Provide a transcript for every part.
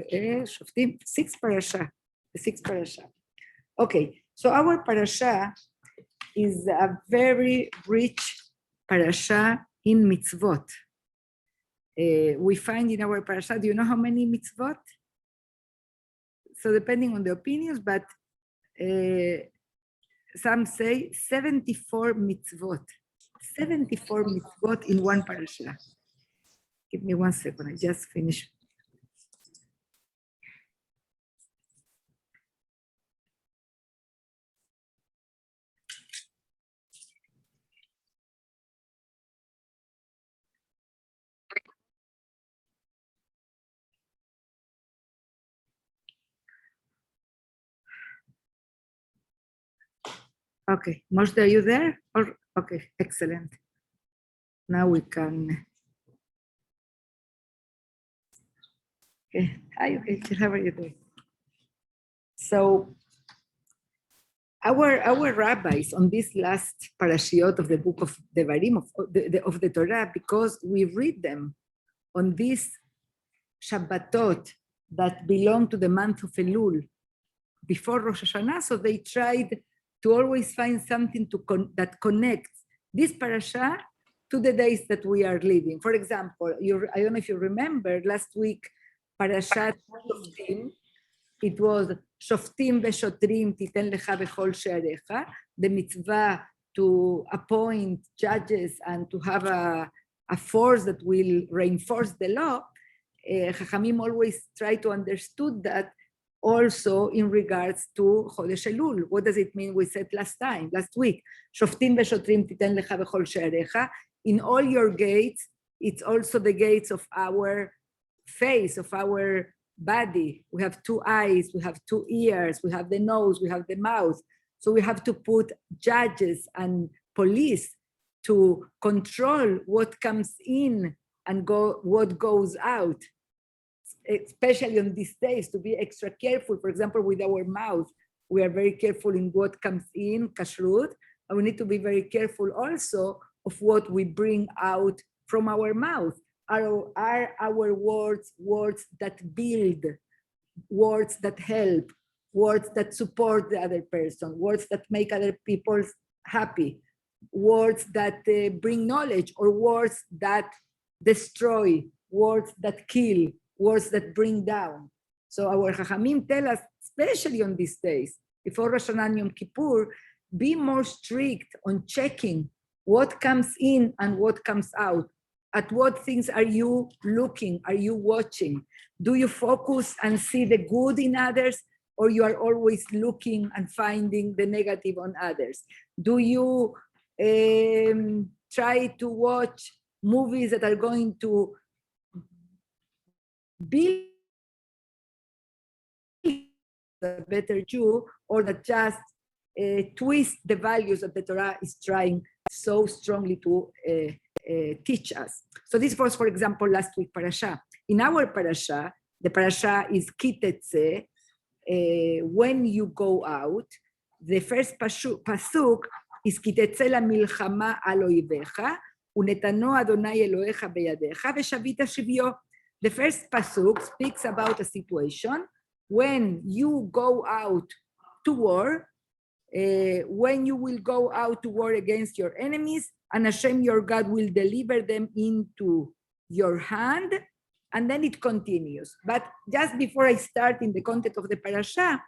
Shoftim, the sixth parasha. Okay, so our parasha is a very rich parasha in mitzvot. We find in our parasha, do you know how many mitzvot? So depending on the opinions, but some say 74 mitzvot. 74 mitzvot in one parasha. Give me 1 second, I just finished. Okay, Moshe, are you there? Okay, excellent. Now we can. Okay, hi, okay, how are you doing? So, our rabbis on this last parashiot of the book of Devarim of the Torah, because we read them on these Shabbatot that belong to the month of Elul before Rosh Hashanah, so they tried to always find something that connects this parasha to the days that we are living. For example, I don't know if you remember last week, Parashat Shoftim, it was Shoftim v'shotrim titen lecha bechol she'arecha, the mitzvah to appoint judges and to have a force that will reinforce the law. Chachamim always try to understood that also in regards to Chodesh Elul. What does it mean? We said last week, Shoftim v'shotrim titen lecha bechol she'arecha. In all your gates, it's also the gates of our face, of our body. We have 2 eyes, we have 2 ears, we have the nose, we have the mouth. So we have to put judges and police to control what comes in and what goes out, especially on these days, to be extra careful. For example, with our mouth, we are very careful in what comes in, kashrut, and we need to be very careful also of what we bring out from our mouth. Are our words that build, words that help, words that support the other person, words that make other people happy, words that bring knowledge, or words that destroy, words that kill, words that bring down? So our Chachamim tell us, especially on these days, before Rosh Hashanah and Yom Kippur, be more strict on checking what comes in and what comes out. At what things are you looking? Are you watching? Do you focus and see the good in others, or you are always looking and finding the negative on others? Do you try to watch movies that are going to build a better Jew, or that just twist the values that the Torah is trying so strongly to teach us? So this was, for example, last week parasha. In our parasha, the parasha is Ki Tetse, when you go out. The first pasuk is Ki Tetse la milchama al oivecha, unetano Adonai Elohecha beyadecha veshavita shivyo. The first pasuk speaks about a situation when you go out to war, when you will go out to war against your enemies, and Hashem your God will deliver them into your hand. And then it continues. But just before I start in the content of the parasha,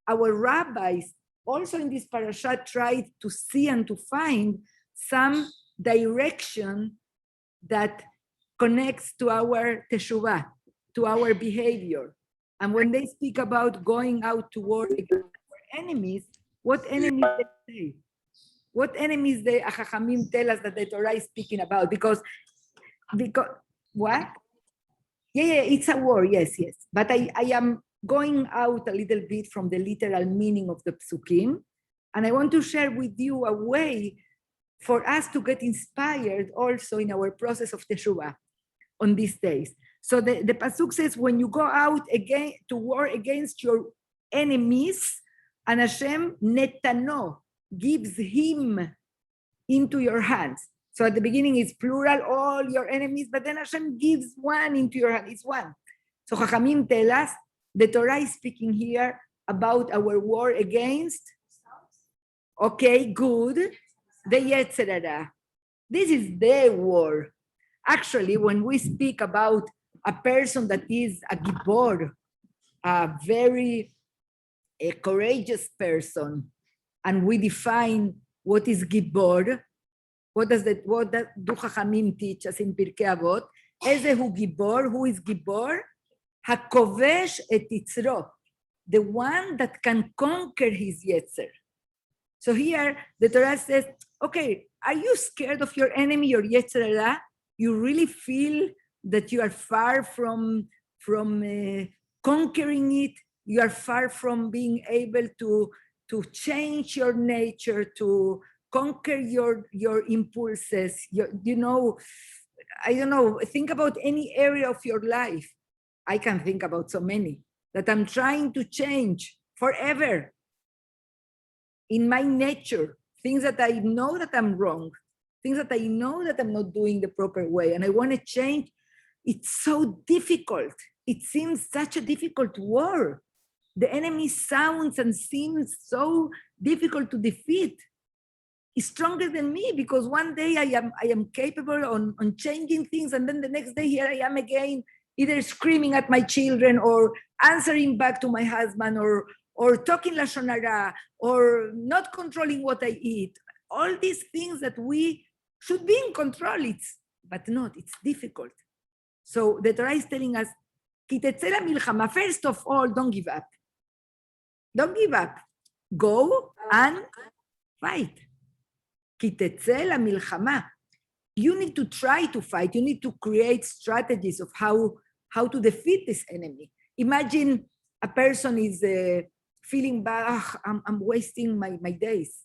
our rabbis also in this parasha tried to see and to find some direction that connects to our teshuvah, to our behavior. And when they speak about going out to war against our enemies, what enemies they say? What enemies the Chachamim tell us that the Torah is speaking about? Because what? Yeah, it's a war, yes. But I am going out a little bit from the literal meaning of the psukim, and I want to share with you a way for us to get inspired also in our process of teshuvah on these days. So the pasuk says, when you go out again to war against your enemies, and Hashem netano, gives him into your hands. So at the beginning it's plural, all your enemies, but then Hashem gives one into your hand. It's one. So Chachamim tell us The Torah is speaking here about our war against, okay, good, the Yetzer Hara. This is the war. Actually, when we speak about a person that is a gibor, a very courageous person, and we define what is gibor, what do Chachamim teach us in Pirkei Avot? Ezehu gibor, who is gibor? Hakovesh et yitzro, the one that can conquer his yetzer. So here the Torah says, okay, are you scared of your enemy, your yetzer hara? You really feel that you are far from conquering it. You are far from being able to change your nature, to conquer your impulses. I don't know, think about any area of your life. I can think about so many that I'm trying to change forever in my nature, things that I know that I'm wrong, things that I know that I'm not doing the proper way, and I want to change. It's so difficult. It seems such a difficult war. The enemy sounds and seems so difficult to defeat. He's stronger than me because one day I am capable on changing things, and then the next day here I am again, either screaming at my children or answering back to my husband or talking Lashon Hara or not controlling what I eat. All these things that we should be in control, but not, it's difficult. So the Torah is telling us, Ki Tetse la milchama, first of all, don't give up. Don't give up. Go and fight. Ki Tetse la milchama. You need to try to fight. You need to create strategies of how to defeat this enemy. Imagine a person is feeling bad, I'm wasting my days.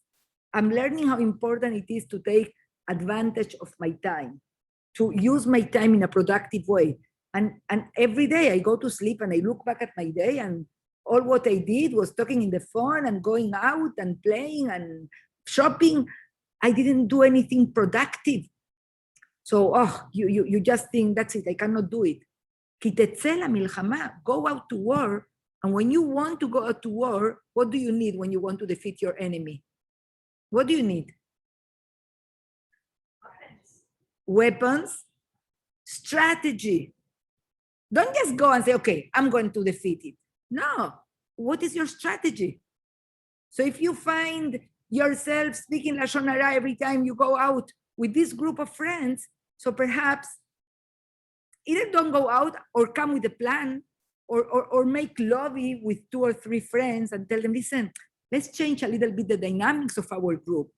I'm learning how important it is to take advantage of my time, to use my time in a productive way. And every day I go to sleep and I look back at my day, and all what I did was talking in the phone and going out and playing and shopping. I didn't do anything productive. So, you just think, that's it, I cannot do it. Ki Tetse la milchama, go out to war. And when you want to go out to war, what do you need when you want to defeat your enemy? What do you need? Weapons, strategy. Don't just go and say, okay, I'm going to defeat it. No. What is your strategy? So if you find yourself speaking Lashon Hara every time you go out with this group of friends, so perhaps either don't go out or come with a plan or make lobby with 2 or 3 friends and tell them, listen, let's change a little bit the dynamics of our group,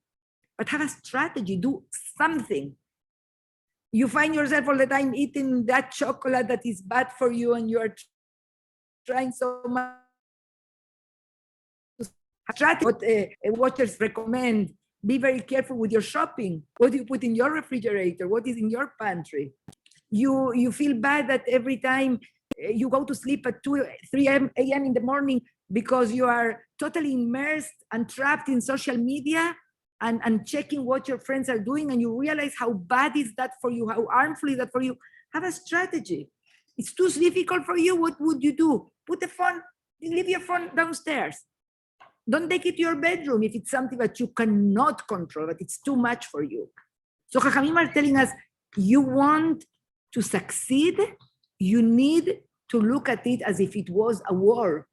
but have a strategy, do something. You find yourself all the time eating that chocolate that is bad for you, and you are trying so much to strategy. What watchers recommend, be very careful with your shopping. What do you put in your refrigerator? What is in your pantry? You feel bad that every time you go to sleep at 3 a.m. in the morning because you are totally immersed and trapped in social media and checking what your friends are doing, and you realize how bad is that for you, how harmful is that for you. Have a strategy. It's too difficult for you. What would you do? Put the phone, leave your phone downstairs. Don't take it to your bedroom if it's something that you cannot control, that it's too much for you. So Chachamim are telling us, you want to succeed, you need to look at it as if it was a war.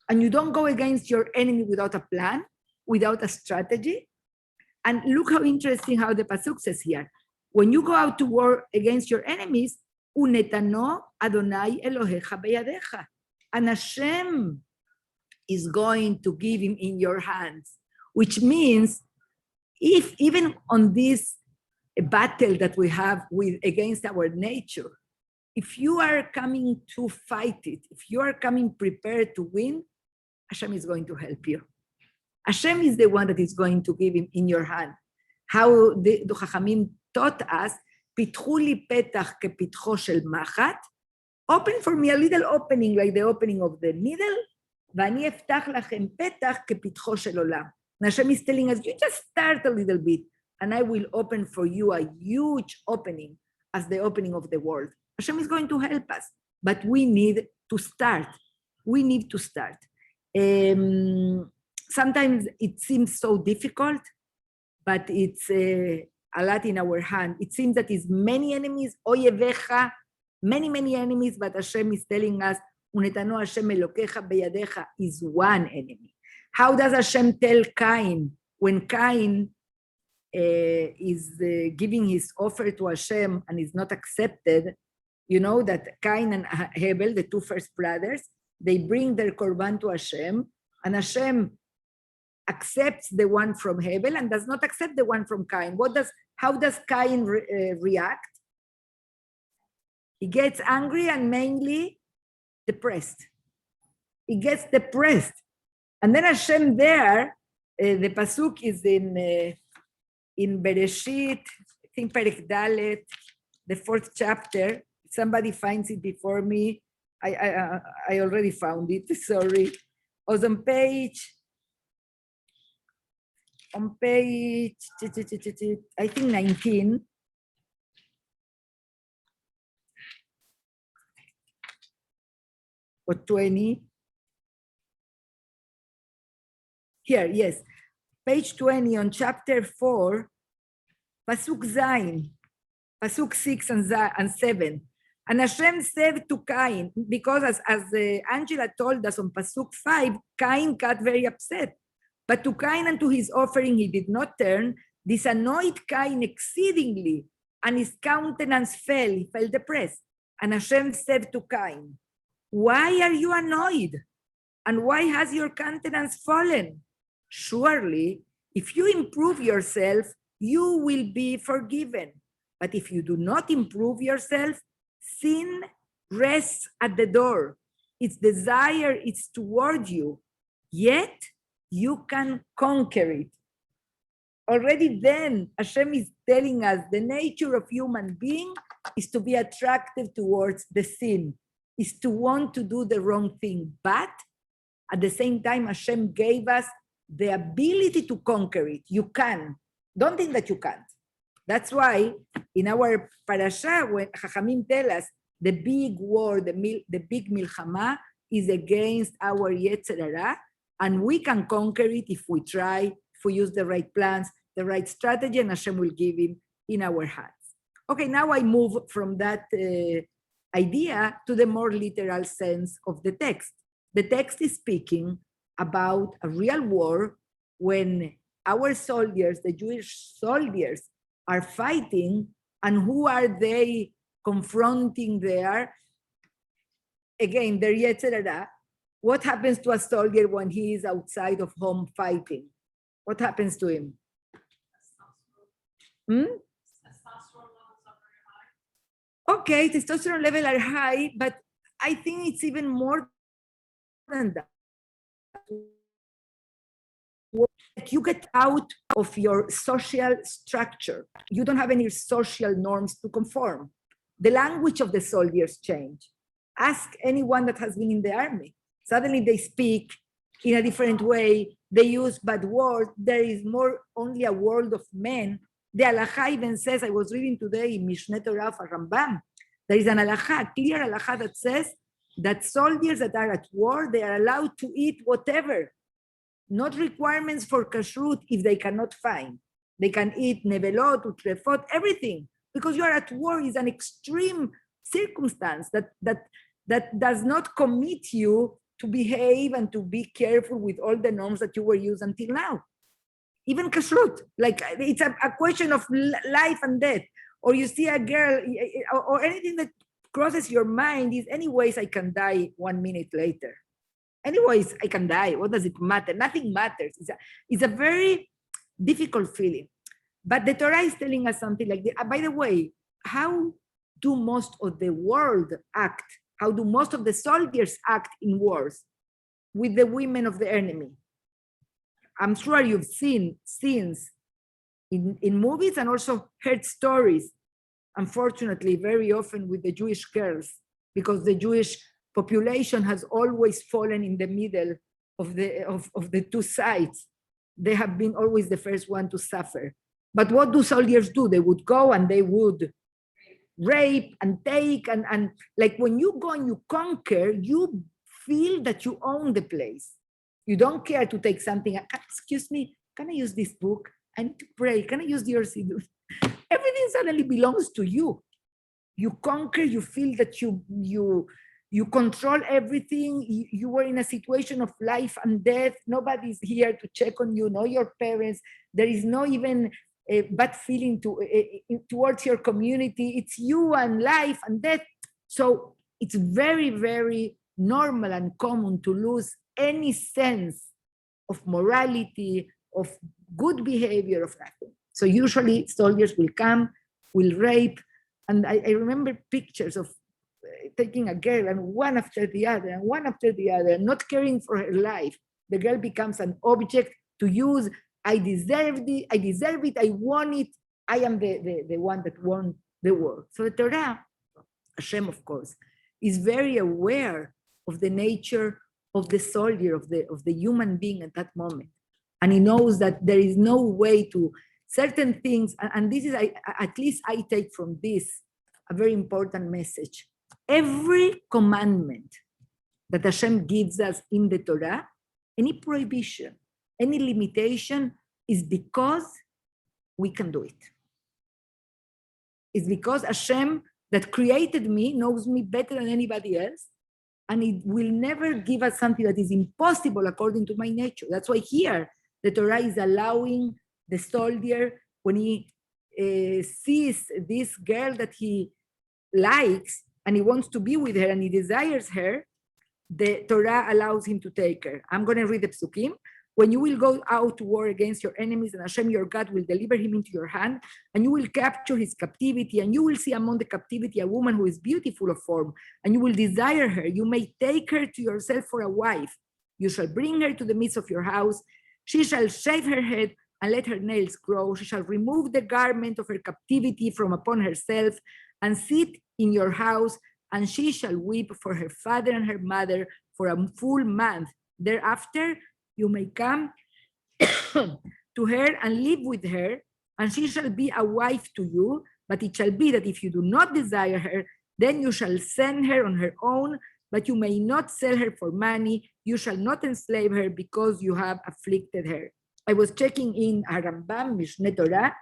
And you don't go against your enemy without a plan, without a strategy. And look how interesting how the Pasuk says here. When you go out to war against your enemies, Unetano Adonai Elohecha beyadecha. And Hashem is going to give him in your hands. Which means, if even on this battle that we have against our nature, if you are coming to fight it, if you are coming prepared to win, Hashem is going to help you. Hashem is the one that is going to give him in your hand. How the Chachamim taught us, Pitchu li petach kepitcho shel machat, open for me a little opening like the opening of the needle, ואני אפתח לכם פתח כפתחו של עולם. And Hashem is telling us, you just start a little bit, and I will open for you a huge opening as the opening of the world. Hashem is going to help us, but we need to start. we need to start. Sometimes it seems so difficult, but it's a lot in our hand. It seems that it's many enemies, oyevecha, many enemies, but Hashem is telling us, Unetano Hashem Elokecha beyadecha is one enemy. How does Hashem tell Cain when Cain is giving his offer to Hashem and is not accepted? You know that Cain and Hebel, the two first brothers, they bring their korban to Hashem, and Hashem accepts the one from Hebel and does not accept the one from Cain. How does Cain react? He gets angry and mainly depressed. He gets depressed. And then Hashem there, the pasuk is in Bereshit, I think Perek Dalet, the 4th chapter. Somebody finds it before me. I already found it, sorry. It was on page, I think 19. Or 20. Here, yes. Page 20 on chapter 4, Pasuk Zayin, Pasuk 6 and 7. And Hashem said to Cain, because as Angela told us on Pasuk 5, Cain got very upset. But to Cain and to his offering he did not turn. This annoyed Cain exceedingly, and his countenance fell, he felt depressed. And Hashem said to Cain, why are you annoyed? And why has your countenance fallen? Surely, if you improve yourself, you will be forgiven. But if you do not improve yourself, sin rests at the door. Its desire is toward you, yet you can conquer it. Already then, Hashem is telling us the nature of human being is to be attractive towards the sin, is to want to do the wrong thing. But at the same time, Hashem gave us the ability to conquer it. You can. Don't think that you can't. That's why in our parasha, when Chachamim tell us the big war, the big milchama is against our Yetzer Hara, and we can conquer it if we try, if we use the right plans, the right strategy, and Hashem will give him in our hands. Okay, now I move from that idea to the more literal sense of the text. The text is speaking about a real war when our soldiers, the Jewish soldiers, are fighting, and who are they confronting there? Again, their Yetzer Hara. What happens to a soldier when he is outside of home fighting? What happens to him? Okay, testosterone levels are high, but I think it's even more than that. You get out of your social structure. You don't have any social norms to conform. The language of the soldiers change. Ask anyone that has been in the army. Suddenly they speak in a different way. They use bad words. There is more only a world of men. The halacha even says, I was reading today in Mishneh Torah of Rambam, there is an halacha, clear halacha that says that soldiers that are at war, they are allowed to eat whatever. Not requirements for kashrut if they cannot find. They can eat nevelot, utrefot, everything. Because you are at war is an extreme circumstance that does not commit you to behave and to be careful with all the norms that you were used until now. Even kashrut, like it's a question of life and death. Or you see a girl, or anything that crosses your mind is, anyways, I can die 1 minute later. Anyways, I can die. What does it matter? Nothing matters. It's a very difficult feeling. But the Torah is telling us something like this. By the way, how do most of the world act? How do most of the soldiers act in wars? With the women of the enemy. I'm sure you've seen scenes in movies and also heard stories, unfortunately, very often with the Jewish girls, because the Jewish population has always fallen in the middle of the two sides. They have been always the first one to suffer. But what do soldiers do? They would go and they would rape and take, and like when you go and you conquer, you feel that you own the place. You don't care to take something. Excuse me, can I use this book? I need to pray. Can I use your siddur? Everything suddenly belongs to you. You conquer, you feel that you control everything. You were in a situation of life and death. Nobody's here to check on you, no your parents. There is no even a bad feeling towards your community. It's you and life and death. So it's very, very normal and common to lose any sense of morality, of good behavior, of nothing. So usually soldiers will come, will rape. And I remember pictures of taking a girl and one after the other and one after the other, not caring for her life. The girl becomes an object to use. I deserve it, I want it. I am the one that won the war. So the Torah, Hashem, of course, is very aware of the nature of the soldier, of the human being at that moment. And he knows that there is no way to certain things, and this is, at least I take from this a very important message. Every commandment that Hashem gives us in the Torah, any prohibition, any limitation, is because we can do it. It's because Hashem that created me knows me better than anybody else, and it will never give us something that is impossible according to my nature. That's why here the Torah is allowing the soldier, when he sees this girl that he likes and he wants to be with her and he desires her, the Torah allows him to take her. I'm going to read the psukim. When you will go out to war against your enemies, and Hashem your God will deliver him into your hand, and you will capture his captivity, and you will see among the captivity a woman who is beautiful of form, and you will desire her. You may take her to yourself for a wife. You shall bring her to the midst of your house. She shall shave her head and let her nails grow. She shall remove the garment of her captivity from upon herself and sit in your house, and she shall weep for her father and her mother for a full month. Thereafter, you may come to her and live with her, and she shall be a wife to you. But it shall be that if you do not desire her, then you shall send her on her own, but you may not sell her for money. You shall not enslave her because you have afflicted her. I was checking in Rambam, Mishneh Torah.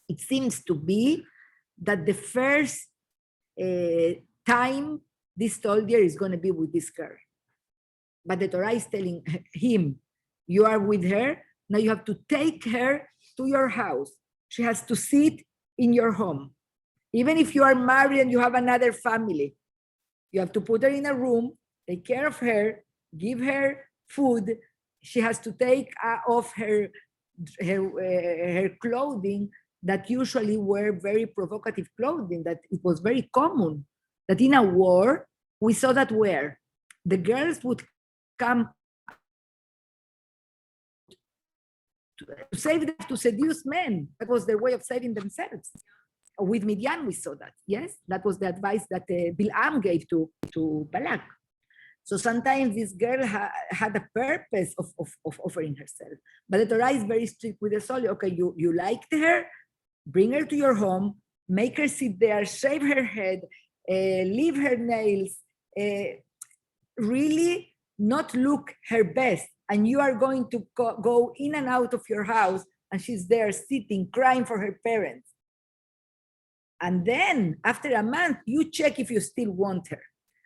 It seems to be that the first time this soldier is going to be with this girl. But the Torah is telling him, you are with her, now you have to take her to your house. She has to sit in your home. Even if you are married and you have another family, you have to put her in a room, take care of her, give her food. She has to take off her clothing that usually were very provocative clothing, that it was very common. That in a war, we saw that where the girls would come to save them, to seduce men. That was their way of saving themselves. With Midian, we saw that. Yes, that was the advice that Bil'am gave to Balak. So sometimes this girl had a purpose of offering herself. But the Torah is very strict with the soldier. Okay, you liked her, bring her to your home, make her sit there, shave her head, leave her nails, really not look her best. And you are going to go in and out of your house, and she's there sitting, crying for her parents. And then after a month, you check if you still want her.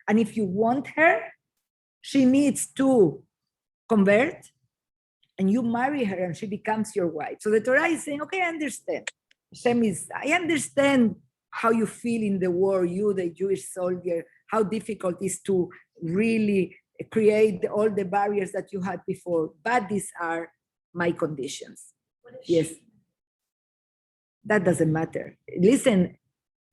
And if you want her, she needs to convert, and you marry her and she becomes your wife. So the Torah is saying, okay, I understand. I understand how you feel in the war, you, the Jewish soldier, how difficult it is to really create all the barriers that you had before, but these are my conditions. Yes. That doesn't matter. Listen,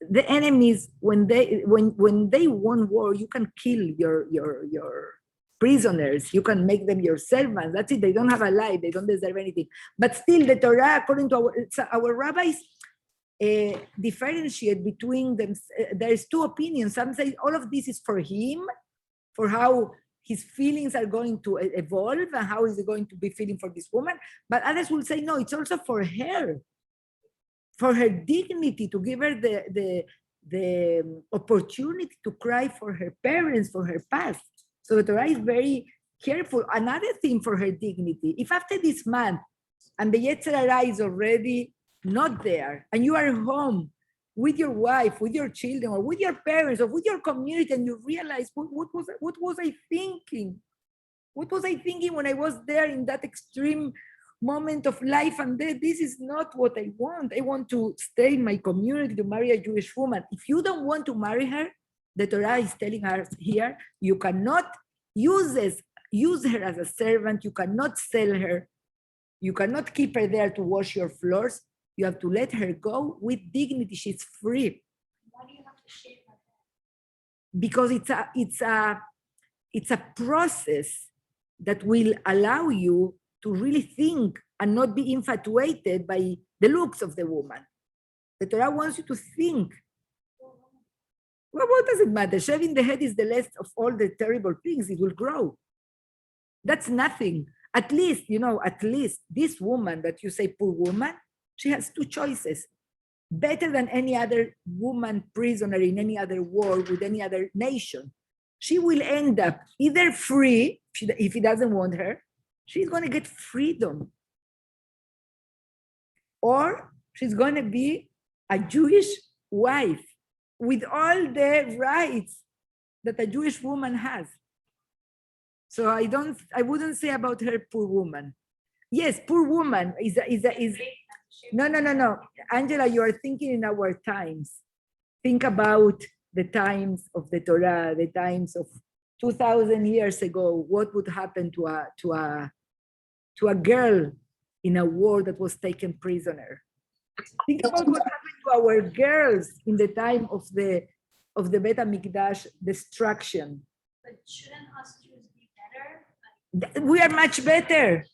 the enemies, when they won war, you can kill your prisoners, you can make them your servants. That's it. They don't have a life, they don't deserve anything. But still, the Torah, according to our rabbis, differentiate between them. There's two opinions. Some say all of this is for him, for how his feelings are going to evolve and how is he going to be feeling for this woman. But others will say, no, it's also for her dignity, to give her the opportunity to cry for her parents, for her past. So the Torah is very careful. Another thing for her dignity, if after this month and the Yetzer Hara is already not there, and you are home with your wife, with your children, or with your parents, or with your community, and you realize, what was I thinking? What was I thinking when I was there in that extreme moment of life and death? This is not what I want. I want to stay in my community, to marry a Jewish woman. If you don't want to marry her, the Torah is telling us here, you cannot use her as a servant. You cannot sell her. You cannot keep her there to wash your floors. You have to let her go with dignity. She's free. Why do you have to shave her head? Because it's a process that will allow you to really think and not be infatuated by the looks of the woman. The Torah wants you to think. Well, what does it matter? Shaving the head is the less of all the terrible things. It will grow. That's nothing. At least this woman that you say, poor woman, she has two choices. Better than any other woman prisoner in any other war with any other nation. She will end up either free, if he doesn't want her, she's going to get freedom. Or she's going to be a Jewish wife with all the rights that a Jewish woman has. So I wouldn't say about her poor woman. Yes, poor woman is no. Angela, you are thinking in our times. Think about the times of the Torah, the times of 2,000 years ago. What would happen to a girl in a war that was taken prisoner? Think about what happened to our girls in the time of the Bet HaMikdash destruction. But shouldn't us Jews be better? We are much better.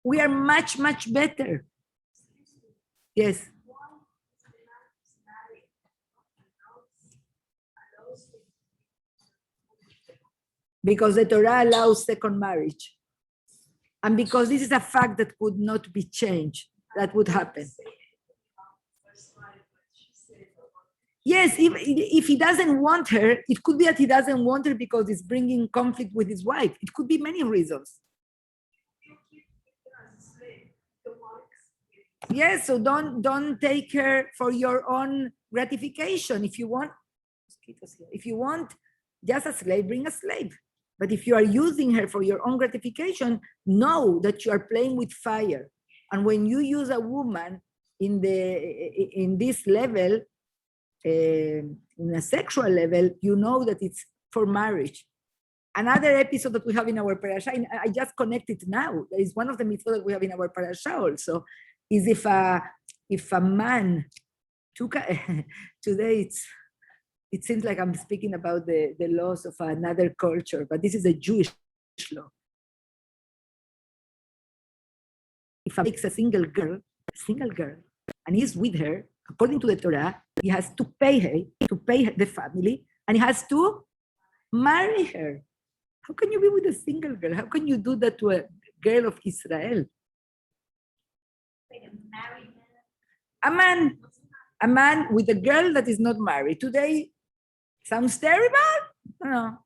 We are much, much better. Yes. Because the Torah allows second marriage. And because this is a fact that could not be changed, that would happen. Yes, if he doesn't want her, it could be that he doesn't want her because it's bringing conflict with his wife. It could be many reasons. Yes, so don't take her for your own gratification. If you want just a slave, bring a slave. But if you are using her for your own gratification, know that you are playing with fire. And when you use a woman in this level, in a sexual level, you know that it's for marriage. Another episode that we have in our parasha, I just connected now. There is one of the mitzvot that we have in our parasha also, is if a man took today it seems like I'm speaking about the laws of another culture, but this is a Jewish law. If a takes a single girl, and he's with her, according to the Torah, he has to pay the family, and he has to marry her. How can you be with a single girl? How can you do that to a girl of Israel? A man with a girl that is not married. Today, sounds terrible? No.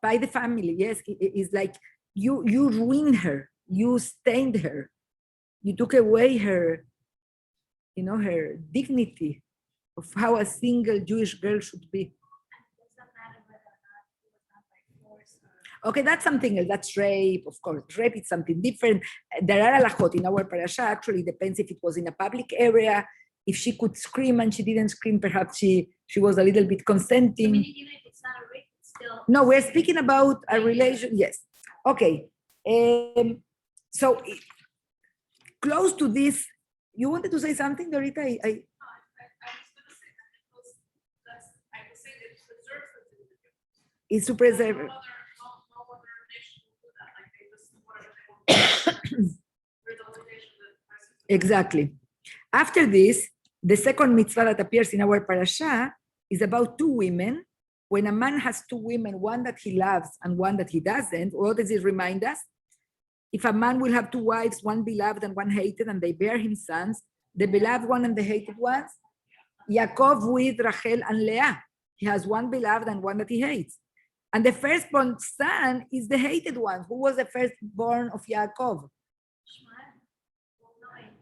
By the family, yes. It's like you ruined her. You stained her. You took away her, her dignity of how a single Jewish girl should be. Okay, that's something else. That's rape, of course. Rape is something different. There are halachot in our parasha. Actually, depends if it was in a public area. If she could scream and she didn't scream, perhaps she was a little bit consenting. I mean, even if it's not a rape, it's still. No, we're speaking about a relation. Yes. Okay. So close to this, you wanted to say something, Dorita? I was going to say that I would say that it preserves the Is to preserve. No other nation will do that. Like they just whatever they want. We're the only nation that. Exactly. After this, the second mitzvah that appears in our parasha is about two women. When a man has two women, one that he loves and one that he doesn't, what does it remind us? If a man will have two wives, one beloved and one hated, and they bear him sons, the beloved one and the hated ones, Yaakov with Rachel and Leah. He has one beloved and one that he hates. And the firstborn son is the hated one. Who was the firstborn of Yaakov?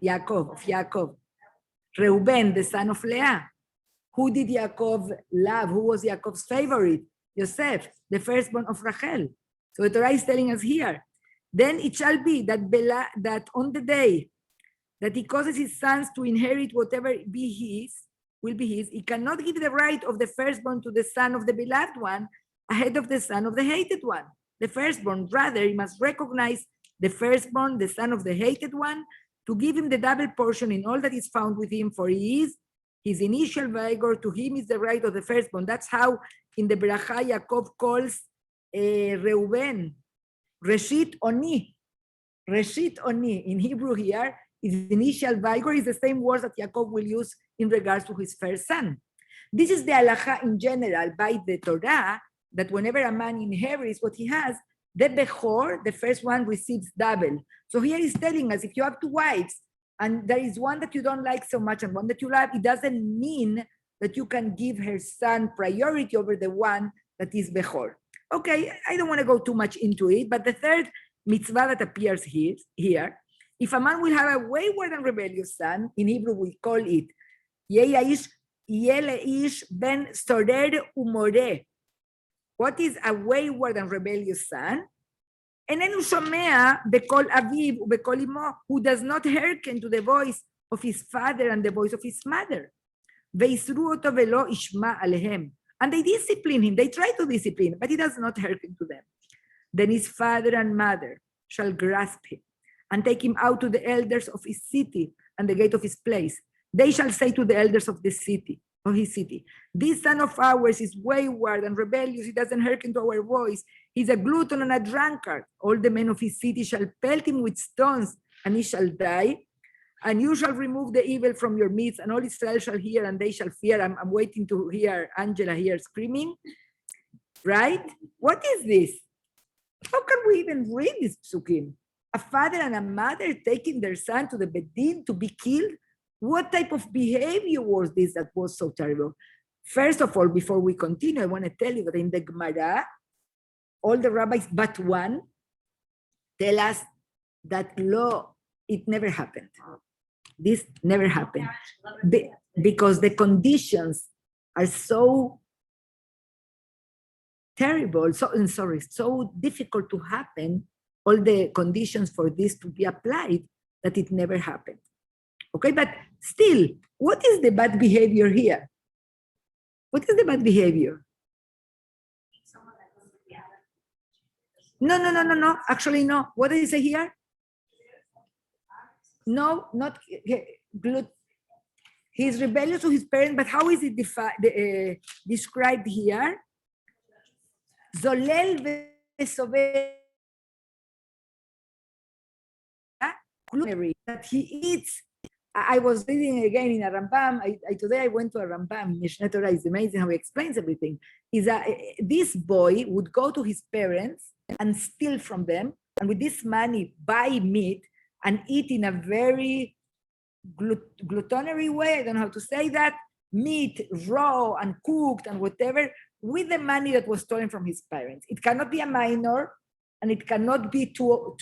Yaakov. Reuben, the son of Leah. Who did Yaakov love? Who was Yaakov's favorite? Yosef, the firstborn of Rachel. So the Torah is telling us here. Then it shall be that on the day that he causes his sons to inherit whatever will be his, he cannot give the right of the firstborn to the son of the beloved one ahead of the son of the hated one. The firstborn, rather, he must recognize the firstborn, the son of the hated one, to give him the double portion in all that is found with him, for he is his initial vigor, to him is the right of the firstborn. That's how in the Bracha, Yaakov calls Reuben, Reshit Oni. Reshit Oni. In Hebrew here, his initial vigor is the same words that Yaakov will use in regards to his first son. This is the halacha in general by the Torah, that whenever a man inherits what he has, the Bechor, the first one, receives double. So here he's telling us, if you have two wives, and there is one that you don't like so much and one that you love, it doesn't mean that you can give her son priority over the one that is Bechor. Okay, I don't want to go too much into it, but the third mitzvah that appears here, if a man will have a wayward and rebellious son, in Hebrew we call it Yeh Leish ben Sorer Umoreh. What is a wayward and rebellious son? איננו שומע בקול אביו ובקול אמו, who does not hearken to the voice of his father and the voice of his mother. ויסרו אותו ולא ישמע עליהם. And they discipline him, they try to discipline, but he does not hearken to them. Then his father and mother shall grasp him and take him out to the elders of his city and the gate of his place. They shall say to the elders of the city, of his city, this son of ours is wayward and rebellious, he doesn't hearken to our voice, he's a glutton and a drunkard. All the men of his city shall pelt him with stones, and he shall die. And you shall remove the evil from your midst, and all Israel shall hear, and they shall fear. I'm waiting to hear Angela here screaming. Right? What is this? How can we even read this psukim? A father and a mother taking their son to the Bedin to be killed? What type of behavior was this that was so terrible? First of all, before we continue, I want to tell you that in the Gemara, all the rabbis but one tell us that law, it never happened. This never happened. Because the conditions are so terrible, so difficult to happen, all the conditions for this to be applied, that it never happened. Okay, but still, what is the bad behavior here? What is the bad behavior? No. Actually, no. What did he say here? No, not he's rebellious to his parents, but how is it described here? Zolel vesover, that he eats. I was reading again in a Rambam. Today I went to a Rambam. Mishneh Torah is amazing how he explains everything. Is that this boy would go to his parents and steal from them, and with this money buy meat and eat in a very gluttony way. I don't know how to say that. Meat, raw and cooked and whatever, with the money that was stolen from his parents. It cannot be a minor, and it cannot be too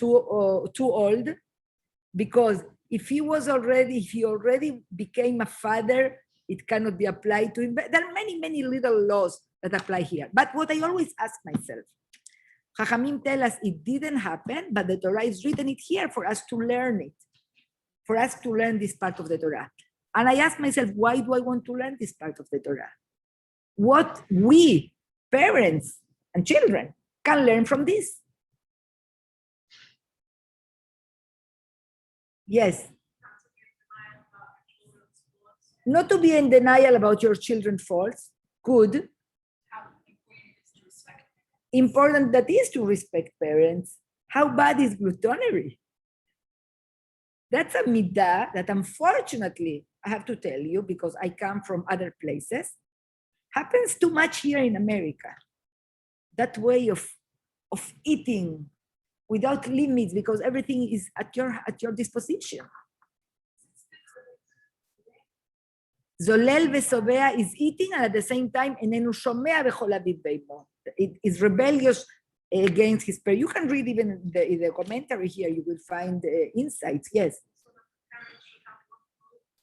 old, because if he already became a father, it cannot be applied to him. But there are many little laws that apply here. But what I always ask myself, Chachamim tell us it didn't happen, but the Torah is written it here for us to learn it, for us to learn this part of the Torah. And I ask myself, why do I want to learn this part of the Torah? What we, parents and children, can learn from this? Yes. Not to be in denial about your children's faults. Good. Important that is to respect parents. How bad is gluttony? That's a midah that unfortunately, I have to tell you, because I come from other places, happens too much here in America. That way of eating without limits, because everything is at your disposition. Zolel vesobea is eating, and at the same time, enenu shomea bechol aviv beimo. It is rebellious against his parents. You can read even in the commentary here, you will find insights, yes.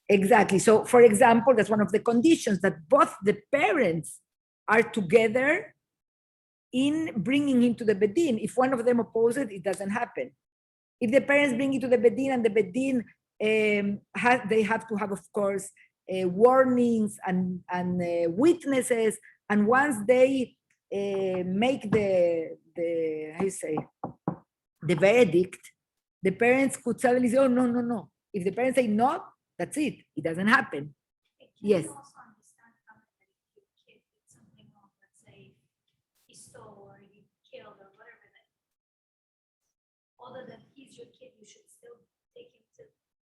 Exactly. So, for example, that's one of the conditions, that both the parents are together in bringing him to the Bedin. If one of them opposes, it doesn't happen. If the parents bring it to the Bedin, and the Bedin, they have to have, of course, warnings and witnesses. And once they make the how you say, the verdict, the parents could suddenly say, oh, no, no, no. If the parents say no, that's it. It doesn't happen. Yes. Can you also understand how if your kid did something wrong, let's say he stole or he killed or whatever, that although that he's your kid, you should still take him to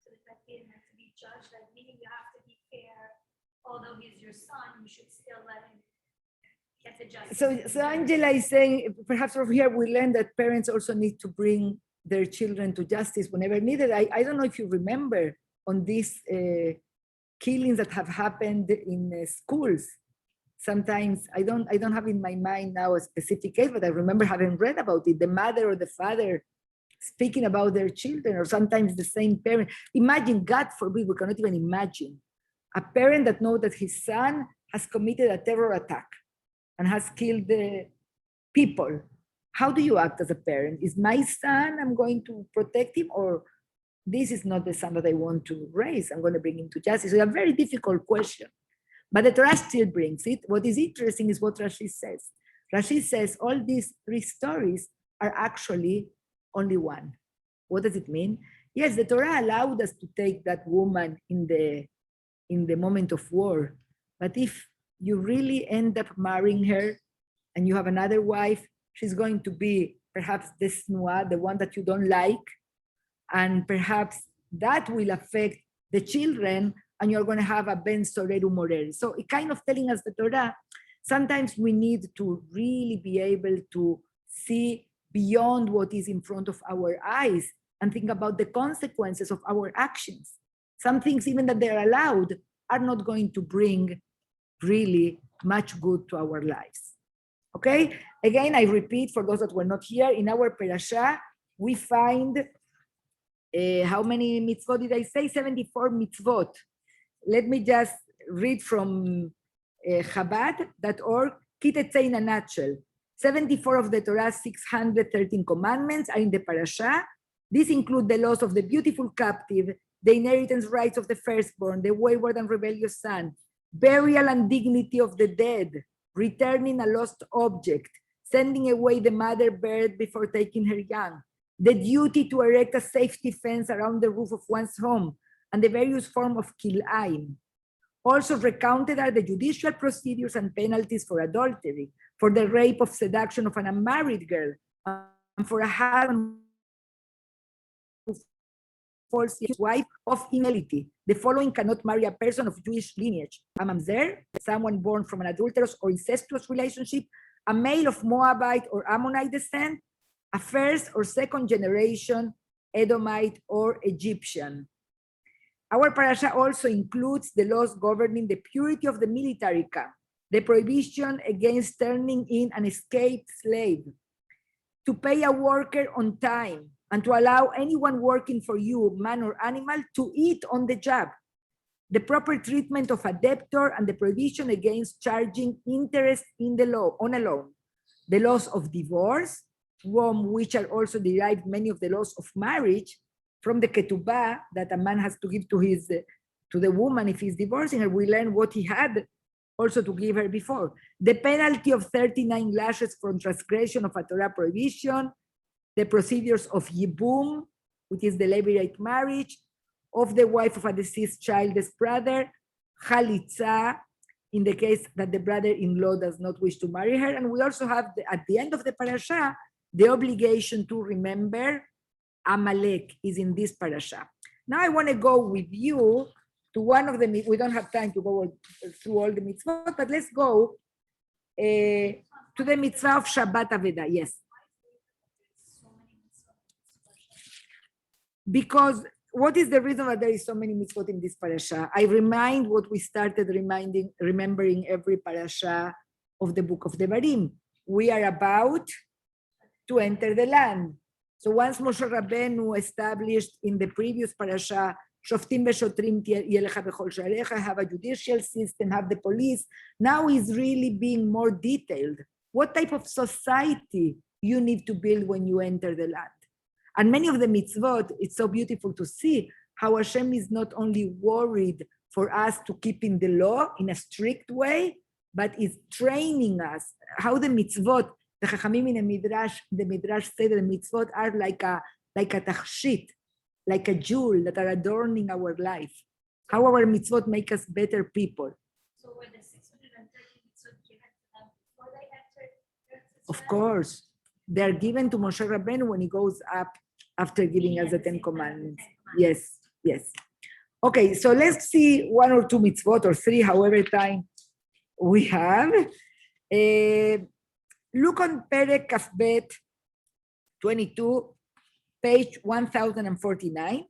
the Betin and to be judged, like meaning you have to be fair. Although he's your son, you should still let him get the justice. So Angela is saying, perhaps over here we learn that parents also need to bring their children to justice whenever needed. I don't know if you remember on these killings that have happened in schools. Sometimes I don't have in my mind now a specific case, but I remember having read about it. The mother or the father speaking about their children, or sometimes the same parent. Imagine, God forbid, we cannot even imagine a parent that knows that his son has committed a terror attack and has killed the people. How do you act as a parent? Is my son, I'm going to protect him, or this is not the son that I want to raise, I'm going to bring him to justice? It's a very difficult question, but the Torah still brings it. What is interesting is what Rashi says. Rashi says all these three stories are actually only one. What does it mean? Yes, the Torah allowed us to take that woman in the moment of war, but if you really end up marrying her and you have another wife, she's going to be perhaps the snua, the one that you don't like, and perhaps that will affect the children, and you're going to have a ben soreru morer. So it kind of telling us the Torah, sometimes we need to really be able to see beyond what is in front of our eyes and think about the consequences of our actions. Some things, even that they're allowed, are not going to bring really much good to our lives. Okay? Again, I repeat for those that were not here, in our parasha, we find how many mitzvot did I say? 74 mitzvot. Let me just read from Chabad.org, Ki Tetse in a nutshell. 74 of the Torah's 613 commandments are in the parasha. These include the laws of the beautiful captive, the inheritance rights of the firstborn, the wayward and rebellious son, burial and dignity of the dead, returning a lost object, sending away the mother bird before taking her young, the duty to erect a safety fence around the roof of one's home, and the various forms of kilaim. Also recounted are the judicial procedures and penalties for adultery, for the rape of seduction of an unmarried girl, and for a husband who falls his wife of infidelity. The following cannot marry a person of Jewish lineage: a mamzer, someone born from an adulterous or incestuous relationship, a male of Moabite or Ammonite descent, a first or second generation Edomite or Egyptian. Our parasha also includes the laws governing the purity of the military camp, the prohibition against turning in an escaped slave, to pay a worker on time, and to allow anyone working for you, man or animal, to eat on the job, the proper treatment of a debtor, and the prohibition against charging interest in the law on a loan, the laws of divorce, from which are also derived many of the laws of marriage, from the ketubah that a man has to give to the woman if he's divorcing her. We learn what he had also to give her before. The penalty of 39 lashes for transgression of a Torah prohibition, the procedures of yibum, which is the levirate marriage, of the wife of a deceased child's brother, chalitza, in the case that the brother-in-law does not wish to marry her. And we also have, at the end of the parasha, the obligation to remember Amalek is in this parasha. Now I want to go with you to one of the, we don't have time to go through all the mitzvot, but let's go to the mitzvah of Shabbat Aveda. Yes. Because what is the reason why there is so many mitzvot in this parasha? I remind what we started remembering every parasha of the book of Devarim. We are about to enter the land. So once Moshe Rabbeinu established in the previous parasha, Shoftim v'shotrim yelecha b'chol sharecha, have a judicial system, have the police. Now he's really being more detailed. What type of society you need to build when you enter the land? And many of the mitzvot, it's so beautiful to see how Hashem is not only worried for us to keep in the law in a strict way, but is training us. How the mitzvot, the Chachamim in the Midrash say that the mitzvot are like a tachshit, like a jewel that are adorning our life. How our mitzvot make us better people. So were the 630 mitzvot given to them before they entered Eretz Of Yisrael? course, they are given to Moshe Rabbeinu when he goes up after giving us the 10 commandments. Yes, yes. Okay, so let's see one or two mitzvot or three, however time we have. Look on Perek Kafbet 22, page 1049.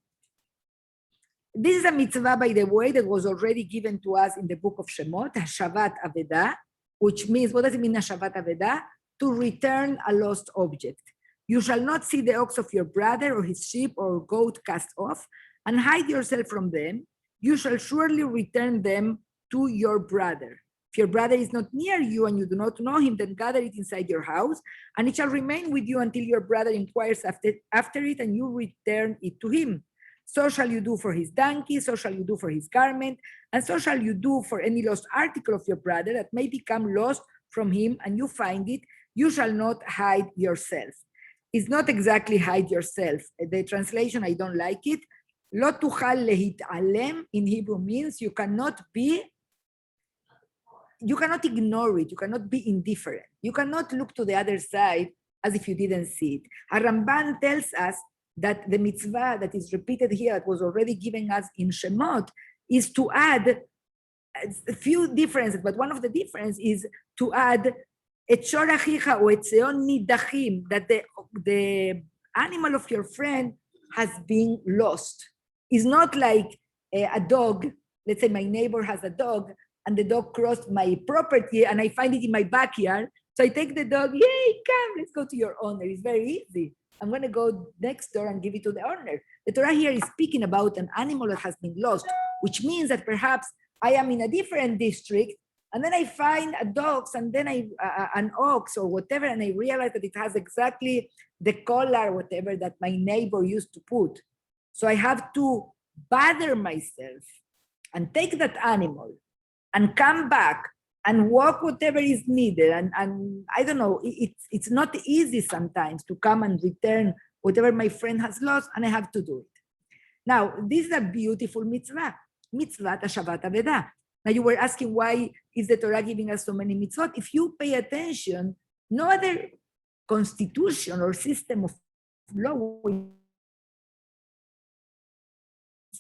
This is a mitzvah, by the way, that was already given to us in the book of Shemot, Hashavat Avedah, which means, what does it mean, Hashavat Avedah? To return a lost object. You shall not see the ox of your brother or his sheep or goat cast off, and hide yourself from them. You shall surely return them to your brother. If your brother is not near you and you do not know him, then gather it inside your house, and it shall remain with you until your brother inquires after it, and you return it to him. So shall you do for his donkey, so shall you do for his garment, and so shall you do for any lost article of your brother that may become lost from him, and you find it. You shall not hide yourself. It's not exactly hide yourself. The translation, I don't like it. Lo tuchal lehit'alem in Hebrew means you cannot ignore it. You cannot be indifferent. You cannot look to the other side as if you didn't see it. Ramban tells us that the mitzvah that is repeated here, that was already given us in Shemot, is to add a few differences, but one of the differences is to add et shor achicha or et seon nidachim, that the animal of your friend has been lost. It's not like a dog. Let's say my neighbor has a dog and the dog crossed my property and I find it in my backyard. So I take the dog, yay, come, let's go to your owner. It's very easy. I'm going to go next door and give it to the owner. The Torah here is speaking about an animal that has been lost, which means that perhaps I am in a different district and then I find a dog and then an ox or whatever, and I realize that it has exactly the collar, whatever, that my neighbor used to put. So I have to bother myself and take that animal and come back and walk whatever is needed. And I don't know, it's not easy sometimes to come and return whatever my friend has lost, and I have to do it. Now, this is a beautiful mitzvah, mitzvah Hashavat Avedah. Now you were asking, why is the Torah giving us so many mitzvot? If you pay attention, no other constitution or system of law will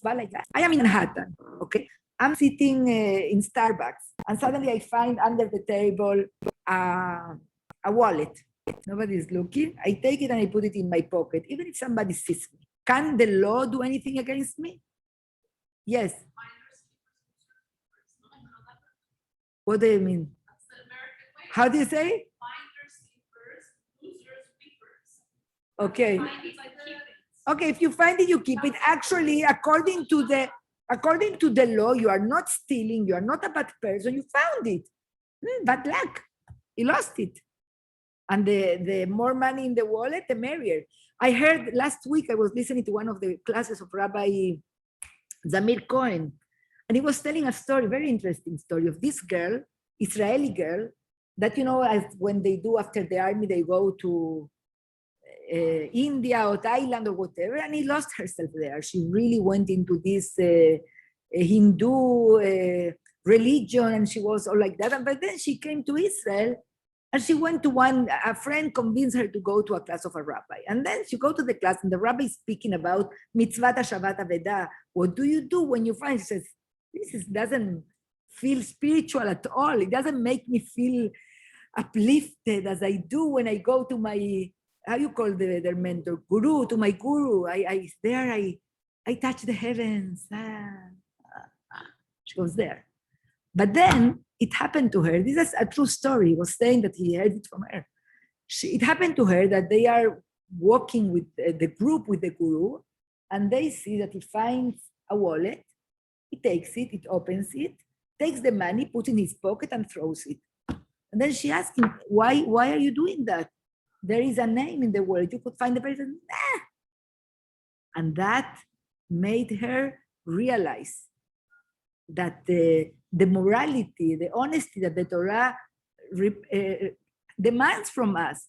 like that. I am in Manhattan, okay? I'm sitting in Starbucks, and suddenly I find under the table a wallet. Nobody is looking. I take it and I put it in my pocket, even if somebody sees me. Can the law do anything against me? Yes. What do you mean? That's the American way. How do you say? Finders, keepers, losers, keepers. Okay. Find it, like, keep it. Okay, if you find it, you keep it. Actually, according to the law, you are not stealing, you are not a bad person, you found it. Bad luck. You lost it. And the more money in the wallet, the merrier. I heard last week, I was listening to one of the classes of Rabbi Zamir Cohen, and he was telling a story, very interesting story, of this girl, Israeli girl, that, you know, as when they do after the army, they go to India or Thailand or whatever, and he lost herself there. She really went into this Hindu religion, and she was all like that. But then she came to Israel, and she went to a friend convinced her to go to a class of a rabbi. And then she go to the class, and the rabbi is speaking about mitzvah Hashavat Avedah. What do you do when you find? She says, doesn't feel spiritual at all. It doesn't make me feel uplifted as I do when I go to my, how you call their mentor, guru, to my guru. I I touch the heavens. She goes there. But then it happened to her. This is a true story. He was saying that he heard it from her. It happened to her that they are walking with the group with the guru, and they see that he finds a wallet. He takes it, it opens it, takes the money, puts it in his pocket, and throws it. And then she asked him, why are you doing that? There is a name in the wallet. You could find the person. Nah. And that made her realize that the morality, the honesty that the Torah demands from us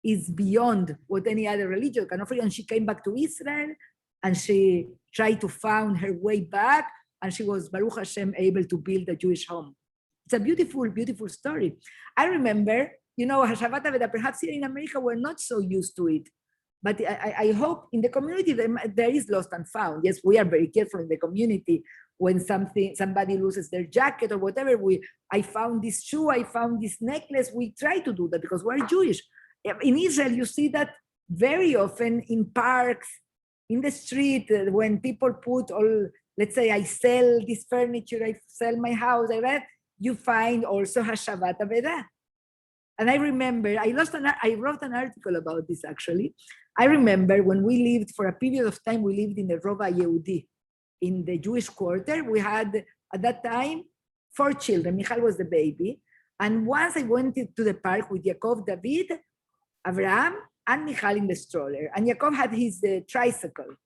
is beyond what any other religion can offer. And she came back to Israel, and she tried to find her way back, and she was, Baruch Hashem, able to build a Jewish home. It's a beautiful, beautiful story. I remember, Shabbat Aveda, perhaps here in America, we're not so used to it. But I hope in the community there is lost and found. Yes, we are very careful in the community when somebody loses their jacket or whatever. I found this shoe, I found this necklace. We try to do that because we're Jewish. In Israel, you see that very often in parks, in the street, when people put all, let's say I sell this furniture, I sell my house, you find also Hashavat Aveda. And I remember, I wrote an article about this actually. I remember when we lived, for a period of time, we lived in the Rova Yehudi, in the Jewish quarter. We had, at that time, 4 children. Michal was the baby. And once I went to the park with Yaakov, David, Avraham, and Michal in the stroller. And Yaakov had his tricycle.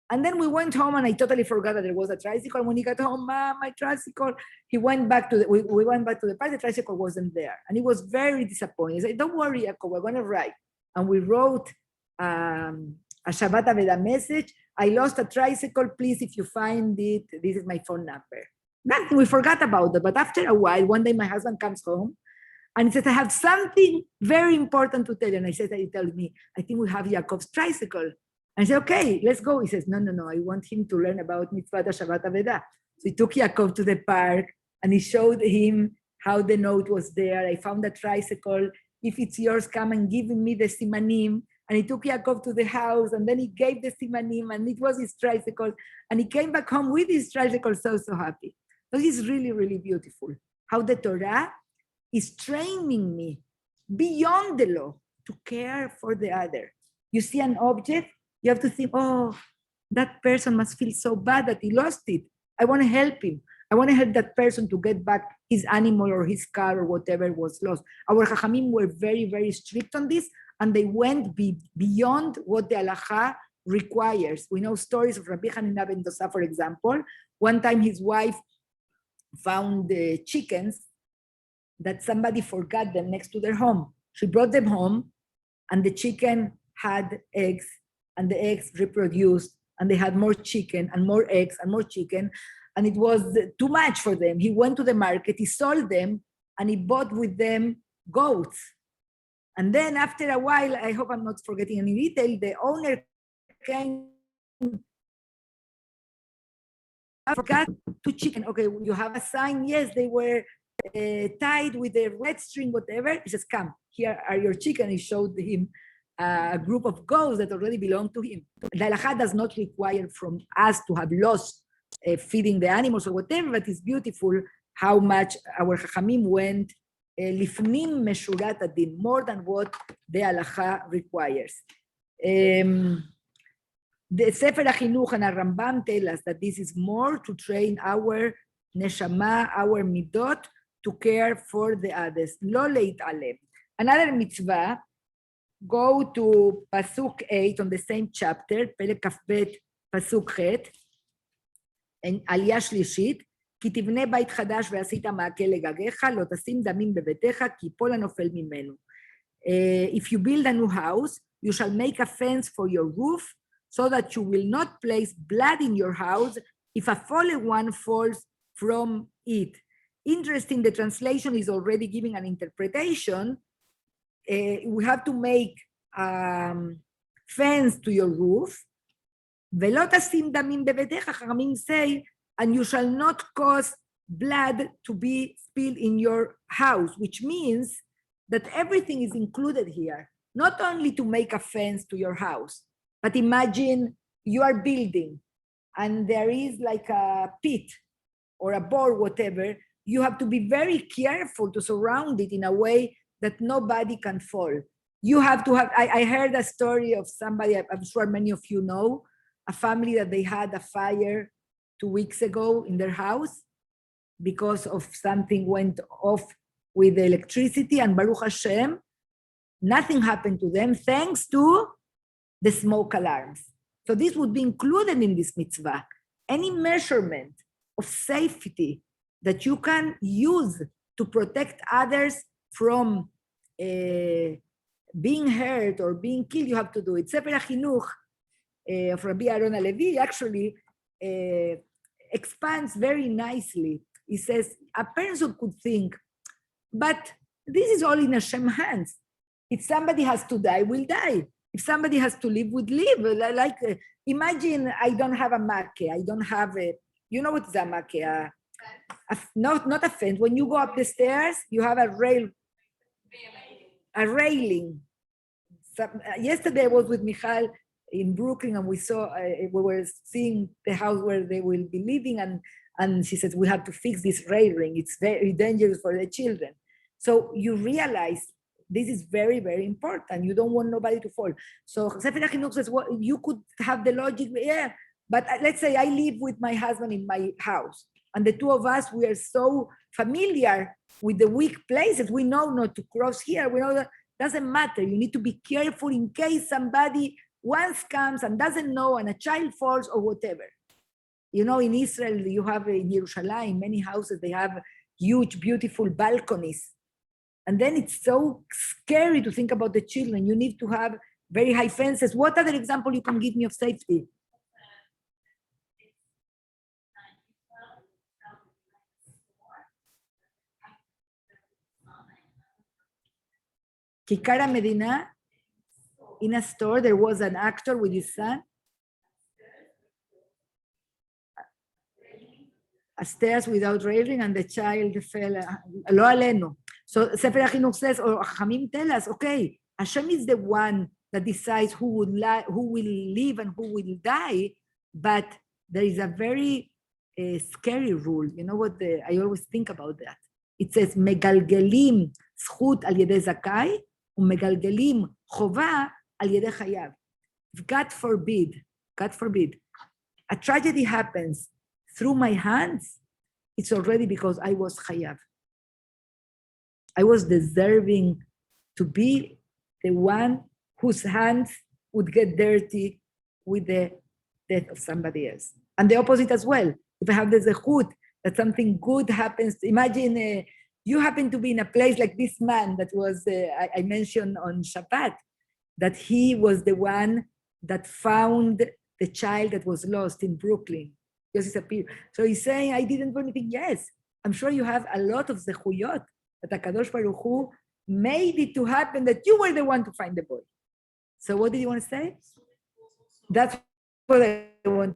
And then we went home, and I totally forgot that there was a tricycle. When he got home, Mom, my tricycle. He went back to we went back to the park. The tricycle wasn't there, and he was very disappointed. He said, "Don't worry, Yaakov, we're going to write." And we wrote a Shabbat Aveda message. I lost a tricycle. Please, if you find it, this is my phone number. Nothing. We forgot about it. But after a while, one day my husband comes home, and he says, "I have something very important to tell you." And I said, "He tells me, I think we have Yaakov's tricycle." And I said, "Okay, let's go." He says, no, I want him to learn about Mitzvah Shabbat Aveda. So he took Yaakov to the park, and he showed him how the note was there. I found a tricycle. If it's yours, come and give me the simanim. And he took Yaakov to the house, and then he gave the simanim, and it was his tricycle. And he came back home with his tricycle, so happy. So this is really, really beautiful. How the Torah is training me beyond the law to care for the other. You see an object, you have to think, oh, that person must feel so bad that he lost it. I want to help him. I want to help that person to get back his animal or his car or whatever was lost. Our Chachamim were very, very strict on this, and they went beyond what the halacha requires. We know stories of Rabbi Hanina ben Dosa, for example. One time his wife found the chickens that somebody forgot them next to their home. She brought them home, and the chicken had eggs, and the eggs reproduced, and they had more chicken and more eggs and more chicken, and it was too much for them. He went to the market, he sold them, and he bought with them goats. And then after a while, I hope I'm not forgetting any detail, the owner came, forgot to chicken. Okay, you have a sign? Yes, they were tied with a red string, whatever. He says, come, here are your chicken. He showed him a group of goats that already belonged to him. The halacha does not require from us to have lost feeding the animals or whatever, but it's beautiful how much our Chachamim went lifnim meshurat adin, more than what the halacha requires. The Sefer HaChinuch and Rambam tell us that this is more to train our neshama, our midot, to care for the others. Lo leit'alem. Another mitzvah, go to Pasuk 8 on the same chapter, Perek Kaf-bet, Pasuk Chet, and Aliyah Shlishit, כי תבנה בית חדש ועשית מעקה לגגיך, לא תשים דמים בביתך, כי יפול הנופל ממנו. If you build a new house, you shall make a fence for your roof, so that you will not place blood in your house if a fallen one falls from it. Interesting, the translation is already giving an interpretation. We have to make fence to your roof. ולא תשים דמים בביתך, חכמים say, and you shall not cause blood to be spilled in your house, which means that everything is included here, not only to make a fence to your house, but imagine you are building and there is like a pit or a board, whatever, you have to be very careful to surround it in a way that nobody can fall. You have to have, I heard a story of somebody, I'm sure many of you know, a family that they had a fire 2 weeks ago in their house because of something went off with the electricity, and Baruch Hashem, nothing happened to them thanks to the smoke alarms. So this would be included in this mitzvah. Any measurement of safety that you can use to protect others from being hurt or being killed, you have to do it. Sefer HaChinuch of Rabbi Aaron HaLevi actually expands very nicely. He says, a person could think, but this is all in Hashem's hands. If somebody has to die, will die. If somebody has to live, would live. Like, imagine I don't have a makkeh. I don't have a, you know what is a makkeh? Not a fence. When you go up the stairs, you have a railing. So, yesterday I was with Michal in Brooklyn, and we saw, we were seeing the house where they will be living, and she says, we have to fix this railing. It's very dangerous for the children. So you realize this is very, very important. You don't want nobody to fall. So Sefer HaChinuch says, well, you could have the logic, yeah, but let's say I live with my husband in my house, and the two of us, we are so familiar with the weak places. We know not to cross here. We know that doesn't matter. You need to be careful in case somebody once comes and doesn't know, and a child falls or whatever. You know, in Israel, you have in Jerusalem, many houses, they have huge, beautiful balconies. And then it's so scary to think about the children. You need to have very high fences. What other example you can give me of safety? Kikara Medina, in a store, there was an actor with his son. Stairs without railing, and the child fell. Lo alenu. So Sefer HaChinuch says, or Chachamim tell us, okay, Hashem is the one that decides who will live and who will die, but there is a very scary rule. You know what? I always think about that. It says, megalgelim zchut al yedei zakai, umegalgelim chova al yedei chayav. God forbid, a tragedy happens through my hands, it's already because I was chayav. I was deserving to be the one whose hands would get dirty with the death of somebody else. And the opposite as well. If I have the zechut that something good happens, imagine you happen to be in a place like this man that was, I mentioned on Shabbat, that he was the one that found the child that was lost in Brooklyn. Just disappeared. So he's saying, I didn't do anything. Yes, I'm sure you have a lot of zechuyot that HaKadosh Baruch Hu made it to happen that you were the one to find the boy. So what did you want to say? That's what I wanted.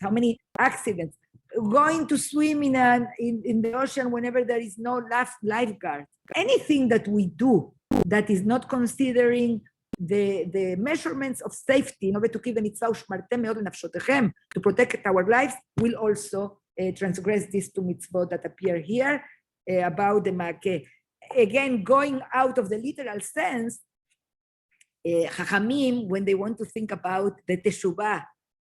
How many accidents? Going to swim in the ocean whenever there is no lifeguard. Anything that we do that is not considering the measurements of safety in order to keep the mitzvah ushmartem meod lenafshotechem, to protect our lives, will also transgress these two mitzvot that appear here about the makkeh. Again, going out of the literal sense, Chachamim, when they want to think about the teshuvah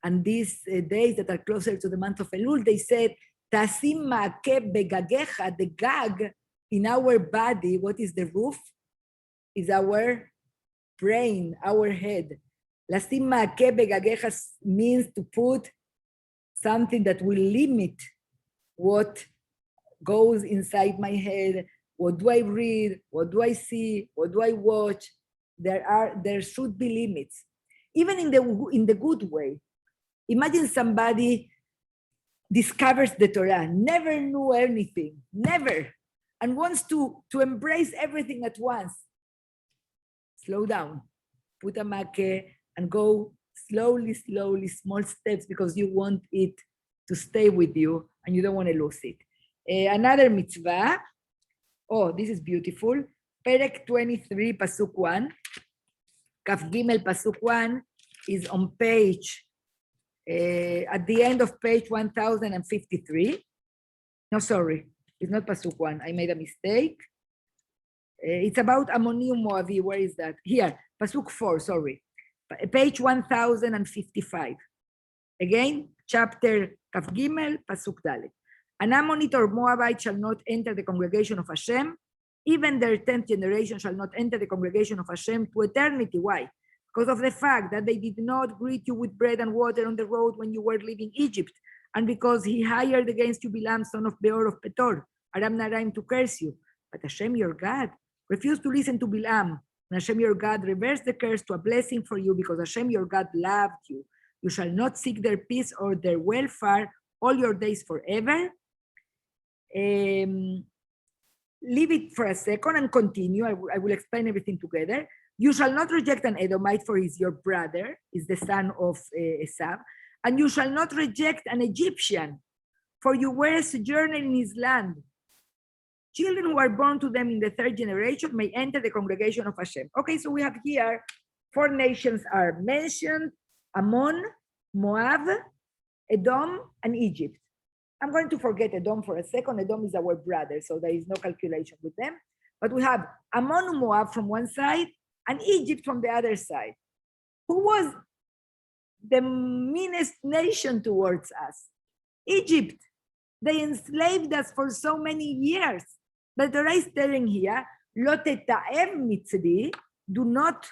and these days that are closer to the month of Elul, they said, Tasim makkeh begagecha, the gag in our body, what is the roof? Is our brain, our head. Lasim makkeh begagecha means to put something that will limit what goes inside my head. What do I read? What do I see? What do I watch? There should be limits, even in the good way. Imagine somebody discovers the Torah, never knew anything, never, and wants to embrace everything at once. Slow down, put a makkeh and go slowly, small steps, because you want it to stay with you and you don't want to lose it. Another mitzvah. Oh, this is beautiful. Perek 23, Pasuk 1. Kaf Gimel, Pasuk 1. is on page, at the end of page 1053. No, sorry, it's not Pasuk 1. I made a mistake. It's about Ammonium Moavi. Where is that? Here, Pasuk 4, sorry. Page 1055. Again, chapter Kaf Gimel, Pasuk Dalet. An Ammonite or Moabite shall not enter the congregation of Hashem. Even their 10th generation shall not enter the congregation of Hashem to eternity. Why? Because of the fact that they did not greet you with bread and water on the road when you were leaving Egypt, and because he hired against you Bilam, son of Beor of Petor, Aram Naraim, to curse you. But Hashem, your God, refused to listen to Bilam. And Hashem, your God, reversed the curse to a blessing for you, because Hashem, your God, loved you. You shall not seek their peace or their welfare all your days forever. Leave it for a second and continue. I will explain everything together. You shall not reject an Edomite, for he is your brother, is the son of Esav. And you shall not reject an Egyptian, for you were a sojourner in his land. Children who are born to them in the 3rd generation may enter the congregation of Hashem. Okay, so we have here 4 nations are mentioned: Ammon, Moab, Edom, and Egypt. I'm going to forget Edom for a second. Edom is our brother, so there is no calculation with them. But we have Ammon and Moab from one side and Egypt from the other side. Who was the meanest nation towards us? Egypt. They enslaved us for so many years. But the Torah is telling here, Lo teta'ev mitzri, do not,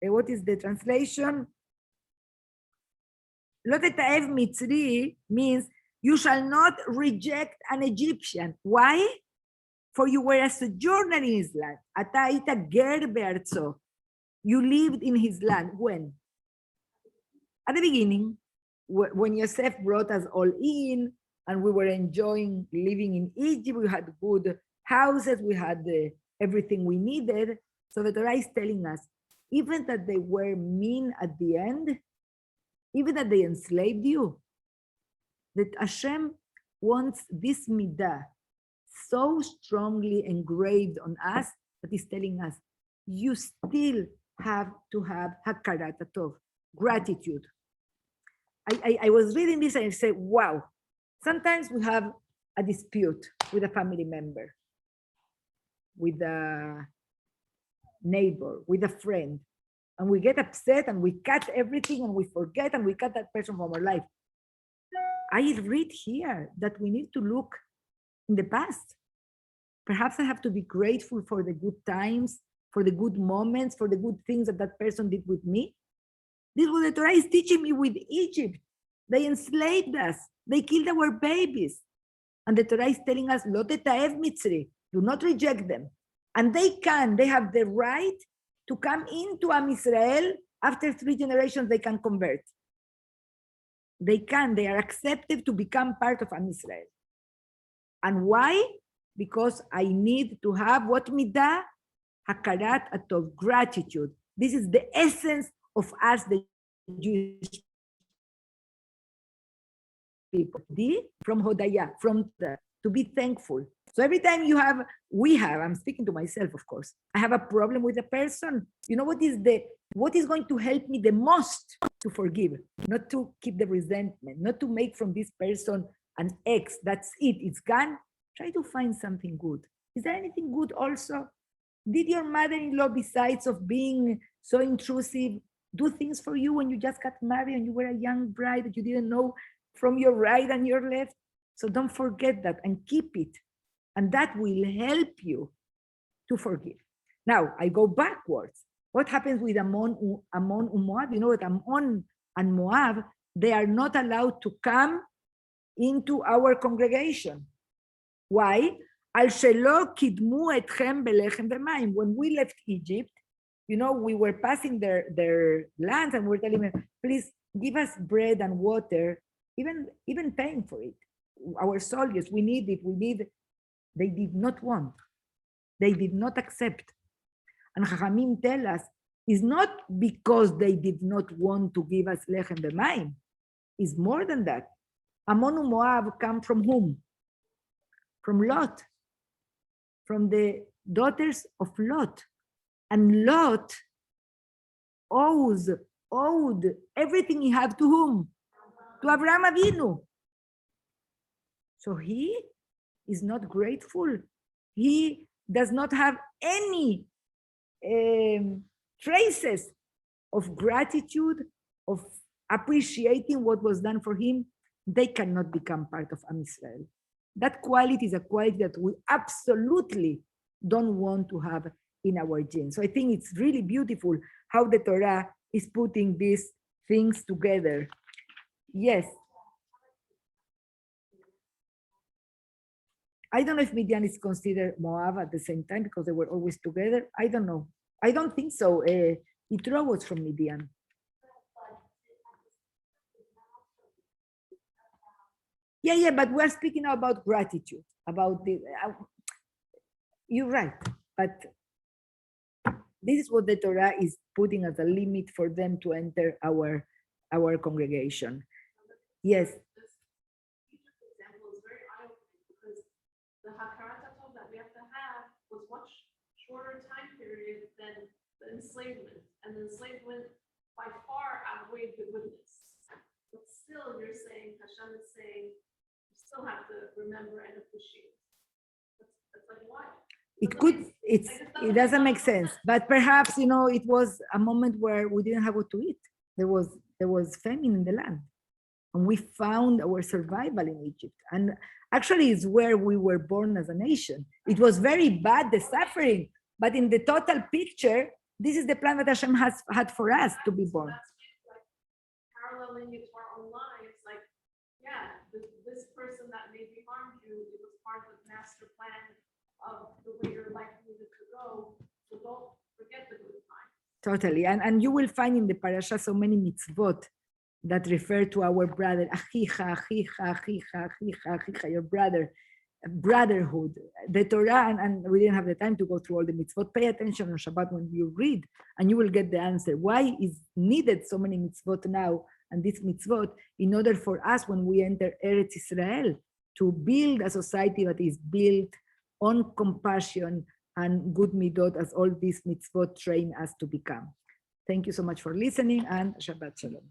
what is the translation? Lo teta'ev mitzri means you shall not reject an Egyptian. Why? For you were a sojourner in his land. Ata ita ger be'artzo. You lived in his land. When? At the beginning, when Yosef brought us all in, and we were enjoying living in Egypt. We had good houses. We had everything we needed. So the Torah is telling us, even that they were mean at the end, even that they enslaved you, that Hashem wants this midah so strongly engraved on us that he's telling us, you still have to have hakarat tov, gratitude. I was reading this and I said, wow, sometimes we have a dispute with a family member, with a neighbor, with a friend, and we get upset and we cut everything and we forget and we cut that person from our life. I read here that we need to look in the past. Perhaps I have to be grateful for the good times, for the good moments, for the good things that that person did with me. This is what the Torah is teaching me with Egypt. They enslaved us. They killed our babies. And the Torah is telling us, Lo teta'ev mitzri, do not reject them. And they have the right to come into Am Israel. After 3 generations, they can convert. They are accepted to become part of Am Israel. And why? Because I need to have what midah? Hakarat atov, gratitude. This is the essence of us, the Jewish people. From Hodaya, to be thankful. So every time I'm speaking to myself, of course, I have a problem with a person. You know what is going to help me the most? To forgive, not to keep the resentment, not to make from this person an ex. That's it, it's gone. Try to find something good. Is there anything good also? Did your mother-in-law, besides of being so intrusive, do things for you when you just got married and you were a young bride that you didn't know from your right and your left? So don't forget that and keep it. And that will help you to forgive. Now, I go backwards. What happens with Ammon and Moab? You know what, Ammon and Moab, they are not allowed to come into our congregation. Why? Al shelo kidmu etchem belechem v'mayim. When we left Egypt, you know, we were passing their lands and we're telling them, please give us bread and water, even paying for it. Our soldiers, we need it, They did not want. They did not accept. And Chachamim tell us, it's not because they did not want to give us lechem v'mayim. It's more than that. Ammon and Moab come from whom? From Lot. From the daughters of Lot. And Lot owes owed everything he had to whom? To Abraham Avinu. So he is not grateful. He does not have any traces of gratitude, of appreciating what was done for him. They cannot become part of Am Israel. That quality is a quality that we absolutely don't want to have in our genes. So I think it's really beautiful how the Torah is putting these things together. Yes. I don't know if Midian is considered Moab at the same time because they were always together. I don't know. I don't think so. Yitro was from Midian. Yeah, but we're speaking now about gratitude, about the, you're right, but this is what the Torah is putting as a limit for them to enter our congregation. Yes. This Egypt example is very eye-opening because the Hakarat Hatov that we have to have was much shorter time period than the enslavement, and the enslavement by far outweighed the goodness. But still, you're saying, Hashem is saying, you still have to remember and appreciate. That's like why? It doesn't make sense, but perhaps, it was a moment where we didn't have what to eat. There was famine in the land, and we found our survival in Egypt. And actually, it's where we were born as a nation. It was very bad, the suffering, but in the total picture, this is the plan that Hashem has had for us to be born. Like paralleling it to our own lives, like, yeah, this person that maybe harmed you, it was part of the master plan of the way your life needed to go. So don't forget the good times. Totally. And you will find in the parasha so many mitzvot that refer to our brother, achicha, achicha, achicha, achicha, achicha, your brother, brotherhood. The Torah, and we didn't have the time to go through all the mitzvot. Pay attention on Shabbat when you read, and you will get the answer. Why is needed so many mitzvot now, and this mitzvot, in order for us, when we enter Eretz Israel, to build a society that is built on compassion and good midot, as all these mitzvot train us to become. Thank you so much for listening, and Shabbat Shalom.